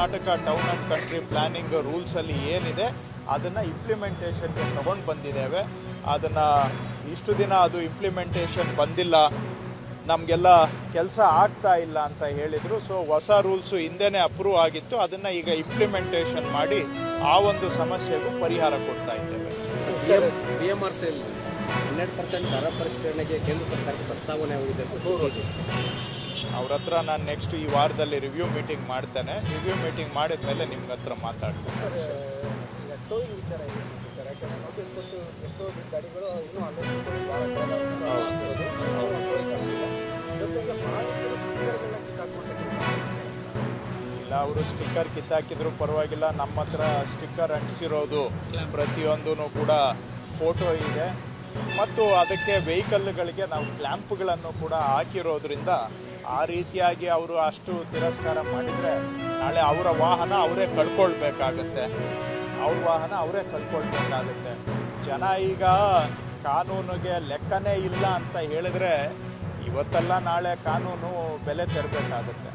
Karnataka town and country planning ರೂಲ್ಸಲ್ಲಿ ಏನಿದೆ ಅದನ್ನು ಇಂಪ್ಲಿಮೆಂಟೇಷನ್ಗೆ ತಗೊಂಡು ಬಂದಿದ್ದೇವೆ. ಅದನ್ನು ಇಷ್ಟು ದಿನ ಅದು ಇಂಪ್ಲಿಮೆಂಟೇಷನ್ ಬಂದಿಲ್ಲ, ನಮಗೆಲ್ಲ ಕೆಲಸ ಆಗ್ತಾ ಇಲ್ಲ ಅಂತ ಹೇಳಿದರು. ಸೊ ಹೊಸ ರೂಲ್ಸು ಹಿಂದೆನೇ ಅಪ್ರೂವ್ ಆಗಿತ್ತು, ಅದನ್ನು ಈಗ ಇಂಪ್ಲಿಮೆಂಟೇಷನ್ ಮಾಡಿ ಆ ಒಂದು ಸಮಸ್ಯೆಗೂ ಪರಿಹಾರ ಕೊಡ್ತಾ ಇದ್ದೇವೆ. BMRCL 12% ದರ ಪರಿಷ್ಕರಣೆಗೆ ಕೇಂದ್ರ ಸರ್ಕಾರಕ್ಕೆ ಪ್ರಸ್ತಾವನೆ ಹೋಗಿದೆ. ಅವ್ರ ಹತ್ರ ನಾನು ನೆಕ್ಸ್ಟ್ ಈ ವಾರದಲ್ಲಿ ರಿವ್ಯೂ ಮೀಟಿಂಗ್ ಮಾಡ್ತೇನೆ. ರಿವ್ಯೂ ಮೀಟಿಂಗ್ ಮಾಡಿದ ಮೇಲೆ ನಿಮ್ಮ ಹತ್ರ ಮಾತಾಡ್ತೇನೆ. ಇಲ್ಲ, ಅವರು ಸ್ಟಿಕ್ಕರ್ ಕಿತ್ತಾಕಿದ್ರು ಪರವಾಗಿಲ್ಲ, ನಮ್ಮ ಹತ್ರ ಸ್ಟಿಕ್ಕರ್ ಅಂಟಿಸಿರೋದು ಪ್ರತಿಯೊಂದೂ ಕೂಡ ಫೋಟೋ ಇದೆ ಮತ್ತು ಅದಕ್ಕೆ ವೆಹಿಕಲ್ಗಳಿಗೆ ನಾವು ಕ್ಲ್ಯಾಂಪ್ಗಳನ್ನು ಕೂಡ ಹಾಕಿರೋದ್ರಿಂದ ಆ ರೀತಿಯಾಗಿ ಅವರು ಅಷ್ಟು ತಿರಸ್ಕಾರ ಮಾಡಿದರೆ ನಾಳೆ ಅವರ ವಾಹನ ಅವರೇ ಕಳ್ಕೊಳ್ಬೇಕಾಗತ್ತೆ. ಜನ ಈಗ ಕಾನೂನಿಗೆ ಲೆಕ್ಕನೇ ಇಲ್ಲ ಅಂತ ಹೇಳಿದ್ರೆ ಇವತ್ತೆಲ್ಲ ನಾಳೆ ಕಾನೂನು ಬೆಲೆ ತೆರಬೇಕಾಗುತ್ತೆ.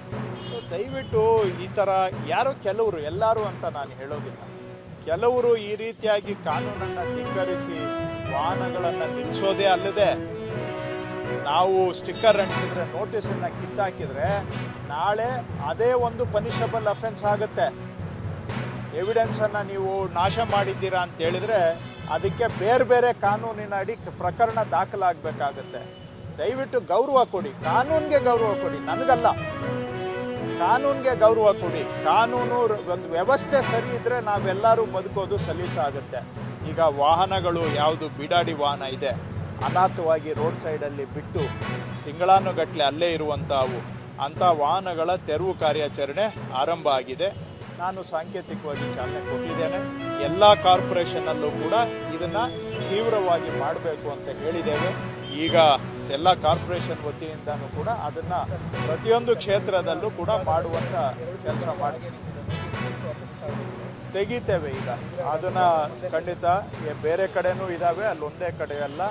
ಸೊ ದಯವಿಟ್ಟು ಈ ಥರ ಯಾರೋ ಕೆಲವರು, ಎಲ್ಲರೂ ಅಂತ ನಾನು ಹೇಳೋದಿಲ್ಲ, ಕೆಲವರು ಈ ರೀತಿಯಾಗಿ ಕಾನೂನನ್ನು ಧಿಕ್ಕರಿಸಿ ವಾಹನಗಳನ್ನು ನಿಲ್ಲಿಸೋದೇ ಅಲ್ಲದೆ ನಾವು ಸ್ಟಿಕ್ಕರ್ ಅಂಟಿಸಿದ್ರೆ, ನೋಟಿಸನ್ನು ಕಿತ್ತಾಕಿದ್ರೆ ನಾಳೆ ಅದೇ ಒಂದು ಪನಿಷಬಲ್ ಅಫೆನ್ಸ್ ಆಗುತ್ತೆ. ಎವಿಡೆನ್ಸನ್ನು ನೀವು ನಾಶ ಮಾಡಿದ್ದೀರಾ ಅಂತ ಹೇಳಿದ್ರೆ ಅದಕ್ಕೆ ಬೇರೆ ಬೇರೆ ಕಾನೂನಿನ ಅಡಿ ಪ್ರಕರಣ ದಾಖಲಾಗಬೇಕಾಗತ್ತೆ. ದಯವಿಟ್ಟು ಗೌರವ ಕೊಡಿ, ಕಾನೂನಿಗೆ ಗೌರವ ಕೊಡಿ, ನನಗಲ್ಲ, ಕಾನೂನಿಗೆ ಗೌರವ ಕೊಡಿ. ಕಾನೂನು ಒಂದು ವ್ಯವಸ್ಥೆ ಸರಿ ಇದ್ದರೆ ನಾವೆಲ್ಲರೂ ಬದುಕೋದು ಸಲೀಸಾಗುತ್ತೆ. ಈಗ ವಾಹನಗಳು ಯಾವುದು ಬಿಡಾಡಿ ವಾಹನ ಇದೆ, ಅನಾಥವಾಗಿ ರೋಡ್ ಸೈಡಲ್ಲಿ ಬಿಟ್ಟು ತಿಂಗಳಾನುಗಟ್ಟಲೆ ಅಲ್ಲೇ ಇರುವಂಥವು ಅಂಥ ವಾಹನಗಳ ತೆರವು ಕಾರ್ಯಾಚರಣೆ ಆರಂಭ ಆಗಿದೆ. ನಾನು ಸಾಂಕೇತಿಕವಾಗಿ ಚಾಲನೆ ಕೊಟ್ಟಿದ್ದೇನೆ. ಎಲ್ಲ ಕಾರ್ಪೊರೇಷನ್ನಲ್ಲೂ ಕೂಡ ಇದನ್ನು ತೀವ್ರವಾಗಿ ಮಾಡಬೇಕು ಅಂತ ಹೇಳಿದ್ದೇವೆ. ಈಗ ಎಲ್ಲ ಕಾರ್ಪೊರೇಷನ್ ವತಿಯಿಂದನೂ ಕೂಡ ಅದನ್ನು ಪ್ರತಿಯೊಂದು ಕ್ಷೇತ್ರದಲ್ಲೂ ಕೂಡ ಮಾಡುವಂಥ ಕೆಲಸ ತೆಗಿತೇವೆ. ಈಗ ಅದನ್ನು ಖಂಡಿತ ಬೇರೆ ಕಡೆನೂ ಇದ್ದಾವೆ, ಅಲ್ಲೊಂದೇ ಕಡೆ ಅಲ್ಲ.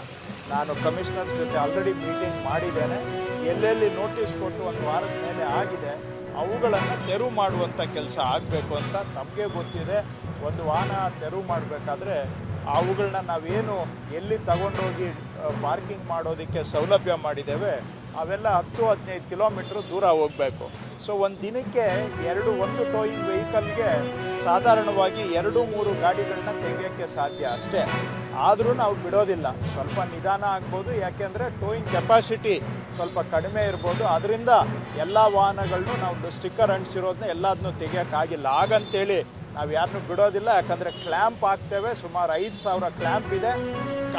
ನಾನು ಕಮಿಷನರ್ ಜೊತೆ ಆಲ್ರೆಡಿ ಮೀಟಿಂಗ್ ಮಾಡಿದ್ದೇನೆ. ಎಲ್ಲೆಲ್ಲಿ ನೋಟಿಸ್ ಕೊಟ್ಟು ಒಂದು ವಾರದ ಮೇಲೆ ಆಗಿದೆ ಅವುಗಳನ್ನು ತೆರವು ಮಾಡುವಂಥ ಕೆಲಸ ಆಗಬೇಕು ಅಂತ ನಮಗೆ ಗೊತ್ತಿದೆ. ಒಂದು ವಾಹನ ತೆರವು ಮಾಡಬೇಕಾದ್ರೆ ಅವುಗಳನ್ನ ನಾವೇನು ಎಲ್ಲಿ ತಗೊಂಡೋಗಿ ಪಾರ್ಕಿಂಗ್ ಮಾಡೋದಕ್ಕೆ ಸೌಲಭ್ಯ ಮಾಡಿದ್ದೇವೆ ಅವೆಲ್ಲ 10-15 ಕಿಲೋಮೀಟ್ರ್ ದೂರ ಹೋಗಬೇಕು. ಸೊ ಒಂದು ದಿನಕ್ಕೆ ಒಂದು ಟೋಯಿಂಗ್ ವೆಹಿಕಲ್ಗೆ ಸಾಧಾರಣವಾಗಿ 2-3 ಗಾಡಿಗಳನ್ನ ತೆಗೆಯೋಕ್ಕೆ ಸಾಧ್ಯ ಅಷ್ಟೇ. ಆದರೂ ನಾವು ಬಿಡೋದಿಲ್ಲ, ಸ್ವಲ್ಪ ನಿಧಾನ ಆಗ್ಬೋದು, ಯಾಕೆಂದರೆ ಟೋಯಿಂಗ್ ಕೆಪಾಸಿಟಿ ಸ್ವಲ್ಪ ಕಡಿಮೆ ಇರ್ಬೋದು. ಅದರಿಂದ ಎಲ್ಲ ವಾಹನಗಳನ್ನು ನಾವು ಸ್ಟಿಕ್ಕರ್ ಅಂಟಿಸಿರೋದನ್ನ ಎಲ್ಲದನ್ನೂ ತೆಗಿಯೋಕ್ಕಾಗಿಲ್ಲ. ಹಾಗಂತೇಳಿ ನಾವು ಯಾರನ್ನೂ ಬಿಡೋದಿಲ್ಲ, ಯಾಕಂದರೆ ಕ್ಲ್ಯಾಂಪ್ ಹಾಕ್ತೇವೆ. ಸುಮಾರು 5,000 ಕ್ಲ್ಯಾಂಪ್ ಇದೆ.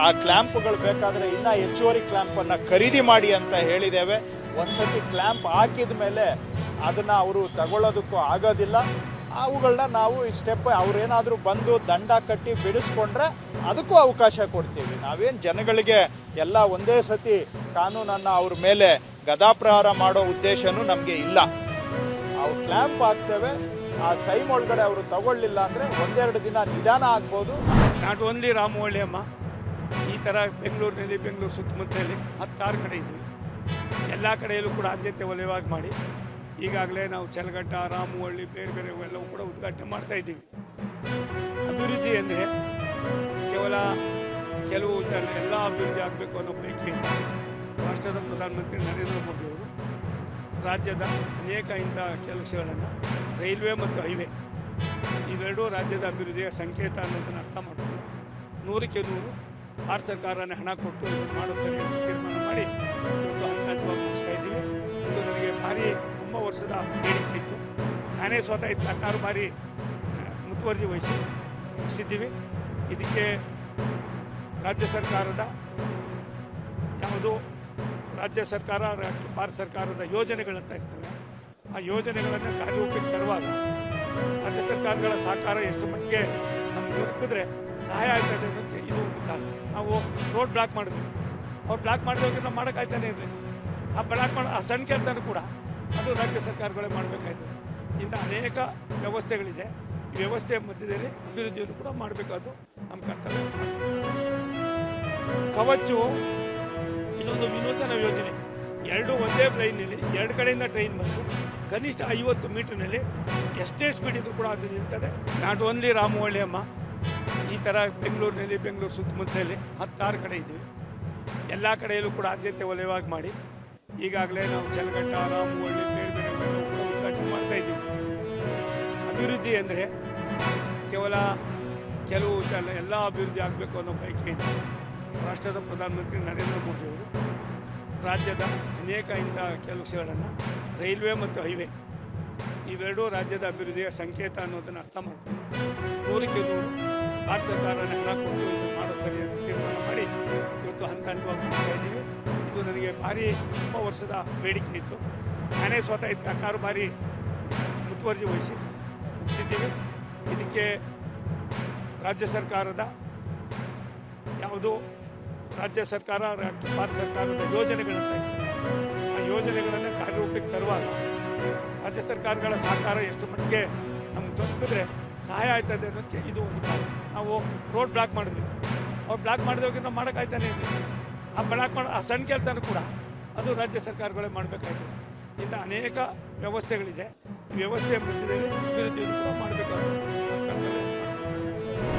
ಆ ಕ್ಲ್ಯಾಂಪ್ಗಳು ಬೇಕಾದರೆ ಇನ್ನೂ ಹೆಚ್ಚುವರಿ ಕ್ಲ್ಯಾಂಪನ್ನು ಖರೀದಿ ಮಾಡಿ ಅಂತ ಹೇಳಿದ್ದೇವೆ. ಒಂದ್ಸತಿ ಕ್ಲ್ಯಾಂಪ್ ಹಾಕಿದ ಮೇಲೆ ಅದನ್ನು ಅವರು ತಗೊಳ್ಳೋದಕ್ಕೂ ಆಗೋದಿಲ್ಲ. ಅವುಗಳನ್ನ ನಾವು ಈ ಸ್ಟೆಪ್ ಅವ್ರೇನಾದರೂ ಬಂದು ದಂಡ ಕಟ್ಟಿ ಬಿಡಿಸ್ಕೊಂಡ್ರೆ ಅದಕ್ಕೂ ಅವಕಾಶ ಕೊಡ್ತೀವಿ. ನಾವೇನು ಜನಗಳಿಗೆ ಎಲ್ಲ ಒಂದೇ ಸತಿ ಕಾನೂನನ್ನು ಅವ್ರ ಮೇಲೆ ಗದಾಪ್ರಹಾರ ಮಾಡೋ ಉದ್ದೇಶನೂ ನಮಗೆ ಇಲ್ಲ. ಅವ್ರು ಕ್ಲ್ಯಾಂಪ್ ಹಾಕ್ತೇವೆ, ಆ ಟೈಮ್ ಒಳಗಡೆ ಅವರು ತಗೊಳ್ಳಿಲ್ಲ ಅಂದರೆ 1-2 ದಿನ ನಿಧಾನ ಆಗ್ಬೋದು. ನಾಟ್ ಓನ್ಲಿ ರಾಮವಳ್ಳಿ ಅಮ್ಮ, ಈ ಥರ ಬೆಂಗಳೂರು ಸುತ್ತಮುತ್ತಲಲ್ಲಿ 16 ಕಡೆ ಇದ್ವಿ. ಎಲ್ಲ ಕಡೆಯಲ್ಲೂ ಕೂಡ ಆದ್ಯತೆ ವಲಯವಾಗಿ ಮಾಡಿ ಈಗಾಗಲೇ ನಾವು ಚಲಘಟ್ಟ, ರಾಮವಳ್ಳಿ, ಬೇರೆ ಬೇರೆ ಎಲ್ಲವೂ ಕೂಡ ಉದ್ಘಾಟನೆ ಮಾಡ್ತಾ ಇದ್ದೀವಿ. ಅಭಿವೃದ್ಧಿ ಅಂದರೆ ಕೇವಲ ಕೆಲವು ಎಲ್ಲ ಅಭಿವೃದ್ಧಿ ಆಗಬೇಕು ಅನ್ನೋ ಬಯಕೆಯಿಂದ ರಾಷ್ಟ್ರದ ಪ್ರಧಾನಮಂತ್ರಿ ನರೇಂದ್ರ ಮೋದಿಯವರು ರಾಜ್ಯದ ಅನೇಕ ಇಂಥ ಕೆಲಸಗಳನ್ನು, ರೈಲ್ವೆ ಮತ್ತು ಹೈವೇ ಇವೆರಡೂ ರಾಜ್ಯದ ಅಭಿವೃದ್ಧಿಯ ಸಂಕೇತ ಅನ್ನೋದನ್ನು ಅರ್ಥ ಮಾಡಿಕೊಂಡು 100ಕ್ಕೆ 100 ಭಾರತ ಸರ್ಕಾರನೇ ಹಣ ಕೊಟ್ಟು ಇದನ್ನು ಮಾಡೋ ಸರಿಯಾಗಿ ತೀರ್ಮಾನ ಮಾಡಿ ಇವತ್ತು ಹಂತವಾಗಿ ಮುಗಿಸ್ತಾ ಇದ್ದೀವಿ. ಇದು ನನಗೆ ಭಾರಿ ತುಂಬ ವರ್ಷದ ಬೇಡಿಕೆ ಇತ್ತು. ನಾನೇ ಸ್ವತಃ 16 ಬಾರಿ ಮುತುವರ್ಜಿ ವಹಿಸಿ ಮುಗಿಸಿದ್ದೀವಿ. ಇದಕ್ಕೆ ರಾಜ್ಯ ಸರ್ಕಾರದ ರಾಜ್ಯ ಸರ್ಕಾರ, ಭಾರತ ಸರ್ಕಾರದ ಯೋಜನೆಗಳಂತ ಇರ್ತವೆ. ಆ ಯೋಜನೆಗಳನ್ನು ಕಾರ್ಯರೂಪಕ್ಕೆ ತರುವಾಗ ರಾಜ್ಯ ಸರ್ಕಾರಗಳ ಸಹಕಾರ ಎಷ್ಟು ಮಟ್ಟಿಗೆ ನಮ್ಗೆ ದೊರಕಿದ್ರೆ ಸಹಾಯ ಆಗ್ತದೆ ಮತ್ತು ಇದು ಒಂದು ಕಾರಣ. ನಾವು ರೋಡ್ ಬ್ಲಾಕ್ ಮಾಡಿದ್ವಿ, ಅವ್ರು ಬ್ಲಾಕ್ ಮಾಡಿದೋಗಿ ನಾವು ಮಾಡೋಕ್ಕಾಗ್ತಾನೆ ಇರಲಿ. ಆ ಬ್ಲಾಕ್ ಮಾಡೋ ಆ ಸಣ್ಣ ಕೆಲಸನೂ ಕೂಡ ಅದು ರಾಜ್ಯ ಸರ್ಕಾರಗಳೇ ಮಾಡಬೇಕಾಯ್ತದೆ. ಇಂಥ ಅನೇಕ ವ್ಯವಸ್ಥೆಗಳಿದೆ. ಈ ವ್ಯವಸ್ಥೆಯ ಮಧ್ಯದಲ್ಲಿ ಅಭಿವೃದ್ಧಿಯನ್ನು ಕೂಡ ಮಾಡಬೇಕಾದ್ದು ನಮ್ಮ ಕರ್ತವ್ಯ. ಕವಚು ಇದೊಂದು ವಿನೂತನ ಯೋಜನೆ. ಎರಡು ಒಂದೇ ಲೈನಲ್ಲಿ ಎರಡು ಕಡೆಯಿಂದ ಟ್ರೈನ್ ಬಂದು ಕನಿಷ್ಠ 50 ಮೀಟರ್ನಲ್ಲಿ ಎಷ್ಟೇ ಸ್ಪೀಡ್ ಇದ್ರೂ ಕೂಡ ಅದು ನಿಲ್ತದೆ. ನಾಟ್ ಓನ್ಲಿ ರಾಮವಳ್ಳಿ ಅಮ್ಮ, ಈ ಥರ ಬೆಂಗಳೂರಿನಲ್ಲಿ ಬೆಂಗಳೂರು ಸುತ್ತಮುತ್ತಲಲ್ಲಿ 16 ಕಡೆ ಇದ್ವಿ. ಎಲ್ಲ ಕಡೆಯಲ್ಲೂ ಕೂಡ ಆದ್ಯತೆ ವಲಯವಾಗಿ ಮಾಡಿ ಈಗಾಗಲೇ ನಾವು ಚಲಘಟ್ಟ, ರಾಮವಳ್ಳಿ, ಬೇರೆ ಬೇರೆ ಕೂಡ ಉದ್ಘಾಟನೆ ಮಾಡ್ತಾ ಇದ್ದೀವಿ. ಅಭಿವೃದ್ಧಿ ಅಂದರೆ ಕೇವಲ ಕೆಲವು ಎಲ್ಲ ಅಭಿವೃದ್ಧಿ ಆಗಬೇಕು ಅನ್ನೋ ಬಯಕೆ ಇದೆ. ರಾಷ್ಟ್ರದ ಪ್ರಧಾನಮಂತ್ರಿ ನರೇಂದ್ರ ಮೋದಿಯವರು ರಾಜ್ಯದ ಅನೇಕ ಇಂಥ ಕೆಲಸಗಳನ್ನು ರೈಲ್ವೆ ಮತ್ತು ಹೈವೇ ಇವೆರಡೂ ರಾಜ್ಯದ ಅಭಿವೃದ್ಧಿಯ ಸಂಕೇತ ಅನ್ನೋದನ್ನು ಅರ್ಥ ಮಾಡ್ಕೊಂಡು 100ಕ್ಕೆ 100 ಭಾರತ ಸರ್ಕಾರನೇ ಹಣ ಕೊಟ್ಟು ಇದು ಮಾಡೋ ಸರಿ ಅಂತ ತೀರ್ಮಾನ ಮಾಡಿ ಇವತ್ತು ಹಂತ ಹಂತವಾಗಿ ಮುಗಿಸ್ತಾ ಇದ್ದೀವಿ. ಇದು ನನಗೆ ಭಾರಿ ತುಂಬ ವರ್ಷದ ಬೇಡಿಕೆ ಇತ್ತು. ನಾನೇ ಸ್ವತಃ ಇದಕ್ಕೆ ಕಾರು ಬಾರಿ ಮುತುವರ್ಜಿ ವಹಿಸಿ ಮುಗಿಸಿದ್ದೀವಿ. ಇದಕ್ಕೆ ರಾಜ್ಯ ಸರ್ಕಾರದ ಯಾವುದೋ ರಾಜ್ಯ ಸರ್ಕಾರ ಭಾರತ ಸರ್ಕಾರದ ಯೋಜನೆಗಳನ್ನು ಆ ಯೋಜನೆಗಳನ್ನು ಕಾರ್ಯರೂಪಕ್ಕೆ ತರುವಾಗ ರಾಜ್ಯ ಸರ್ಕಾರಗಳ ಸಹಕಾರ ಎಷ್ಟು ಮಟ್ಟಿಗೆ ನಮ್ಗೆ ದೊರಕಿದ್ರೆ ಸಹಾಯ ಆಯ್ತದೆ ಅನ್ನೋದಕ್ಕೆ ಇದು ಒಂದು ಕಾರಣ. ನಾವು ರೋಡ್ ಬ್ಲಾಕ್ ಮಾಡಿದ್ವಿ, ಅವ್ರು ಬ್ಲಾಕ್ ಮಾಡಿದವಾಗ ನಾವು ಮಾಡೋಕ್ಕಾಯ್ತಾನೆ ಇರಲಿಲ್ಲ. ಆ ಬ್ಲಾಕ್ ಮಾಡೋ ಆ ಸಣ್ಣ ಕೆಲಸನೂ ಕೂಡ ಅದು ರಾಜ್ಯ ಸರ್ಕಾರಗಳೇ ಮಾಡಬೇಕಾಯ್ತದೆ. ಇಂಥ ಅನೇಕ ವ್ಯವಸ್ಥೆಗಳಿದೆ. ಈ ವ್ಯವಸ್ಥೆಯ ಮಧ್ಯದಲ್ಲಿ ಅಭಿವೃದ್ಧಿಯನ್ನು ಕೂಡ ಮಾಡಬೇಕಾಗುತ್ತೆ.